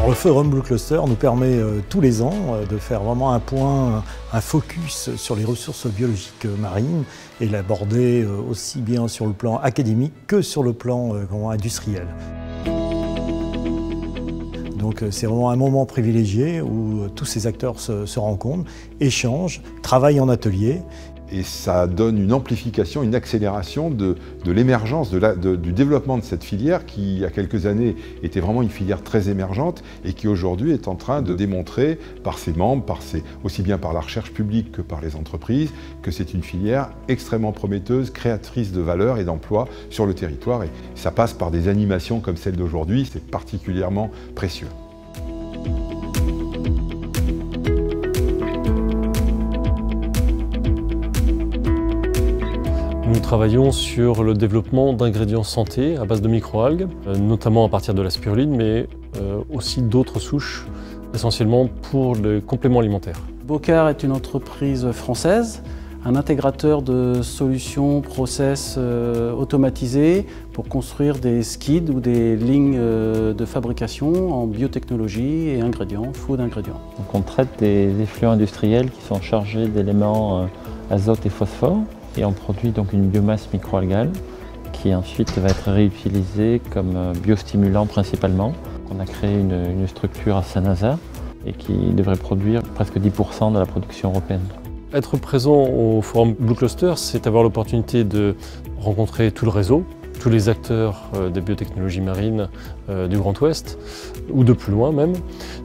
Alors, le Forum Blue Cluster nous permet tous les ans de faire vraiment un point, un focus sur les ressources biologiques marines et l'aborder aussi bien sur le plan académique que sur le plan industriel. Donc c'est vraiment un moment privilégié où tous ces acteurs se rencontrent, échangent, travaillent en atelier. Et ça donne une amplification, une accélération de l'émergence, du développement de cette filière qui, il y a quelques années, était vraiment une filière très émergente et qui aujourd'hui est en train de démontrer par ses membres, aussi bien par la recherche publique que par les entreprises, que c'est une filière extrêmement prometteuse, créatrice de valeur et d'emplois sur le territoire. Et ça passe par des animations comme celle d'aujourd'hui, c'est particulièrement précieux. Nous travaillons sur le développement d'ingrédients santé à base de microalgues, notamment à partir de la spiruline, mais aussi d'autres souches, essentiellement pour les compléments alimentaires. Bocard est une entreprise française, un intégrateur de solutions, process automatisés pour construire des skids ou des lignes de fabrication en biotechnologie et ingrédients, food ingrédients. Donc on traite des effluents industriels qui sont chargés d'éléments azote et phosphore. Et on produit donc une biomasse microalgale qui ensuite va être réutilisée comme biostimulant principalement. On a créé une structure à Saint-Nazaire et qui devrait produire presque 10% de la production européenne. Être présent au Forum Blue Cluster, c'est avoir l'opportunité de rencontrer tout le réseau, tous les acteurs des biotechnologies marines du Grand Ouest, ou de plus loin même.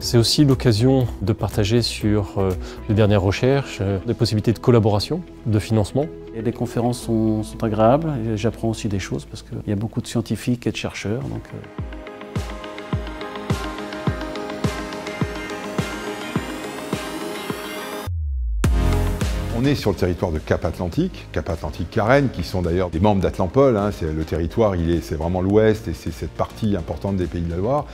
C'est aussi l'occasion de partager sur les dernières recherches, des possibilités de collaboration, de financement. Et les conférences sont agréables, et j'apprends aussi des choses parce qu'il y a beaucoup de scientifiques et de chercheurs. On est sur le territoire de Cap Atlantique Carène, qui sont d'ailleurs des membres d'Atlampol. Le territoire, c'est vraiment l'ouest et c'est cette partie importante des Pays de la Loire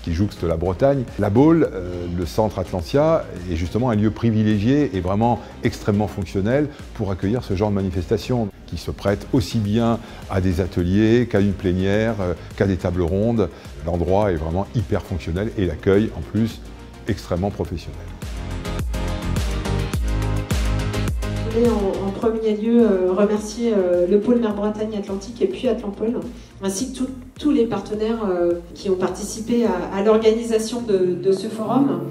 qui jouxte la Bretagne. La Baule, le centre Atlantia, est justement un lieu privilégié et vraiment extrêmement fonctionnel pour accueillir ce genre de manifestations qui se prêtent aussi bien à des ateliers qu'à une plénière, qu'à des tables rondes. L'endroit est vraiment hyper fonctionnel et l'accueil en plus extrêmement professionnel. Je voulais en premier lieu remercier le pôle Mer Bretagne Atlantique et puis Atlampol, ainsi que tous les partenaires qui ont participé à l'organisation de ce forum.